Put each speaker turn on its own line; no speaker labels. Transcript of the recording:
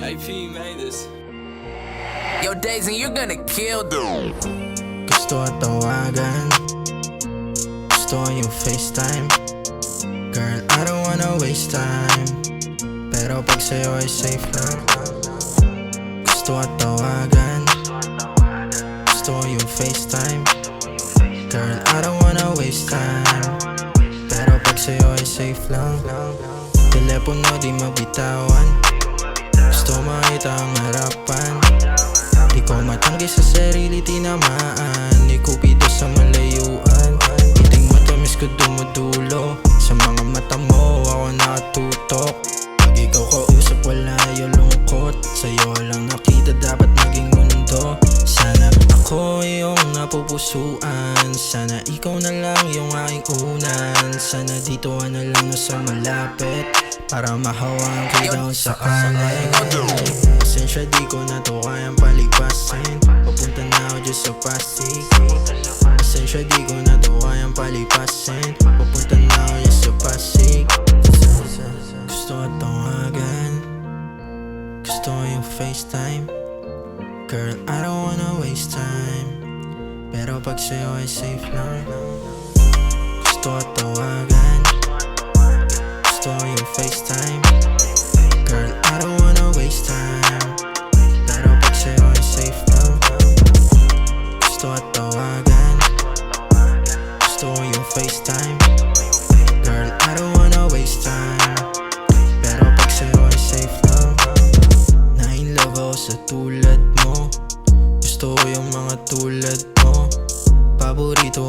IP made this.
Yo, Daisy, you're gonna kill them.
Gusto at tawagan, gusto yung FaceTime. Girl, I don't wanna waste time, pero pag sa'yo ay safe lang. Gusto at tawagan, gusto yung FaceTime. Girl, I don't wanna waste time, pero pag sa'yo ay safe lang. Telepono di mabitawan, gusto makita ang harapan. Di ko matanggi sa sarili, tinamaan ni Cupido sa malayuan. Iting matamis ko dumudulo, sa mga mata mo ako nakatutok. Pag ikaw kausap wala yung lungkot, sa'yo lang nakita dapat maging mundo. Sana ako yung napupusuan, sana ikaw na lang yung aking unan. Sana dito ka na lang nasa malapit, para mahawaan kita sa kanan. Pasensya di ko na to kayang palipasin, papunta na ako dyan sa Pasig. Pasensya di ko na to kayang palipasin, papunta na ako dyan sa Pasig. Gusto at tawagan, gusto yung FaceTime. Girl, I don't wanna waste time, pero pag sa'yo ay safe lang. Gusto at tawagan, gusto yung FaceTime. Girl, I don't wanna waste time, pero pag sa'yo ay safe lang. Gusto at tawagan, gusto yung FaceTime. Girl, I don't wanna waste time, pero pag sa'yo ay safe lang. Na-in-love ako sa tulad mo, gusto ko yung mga tulad mo. Paborito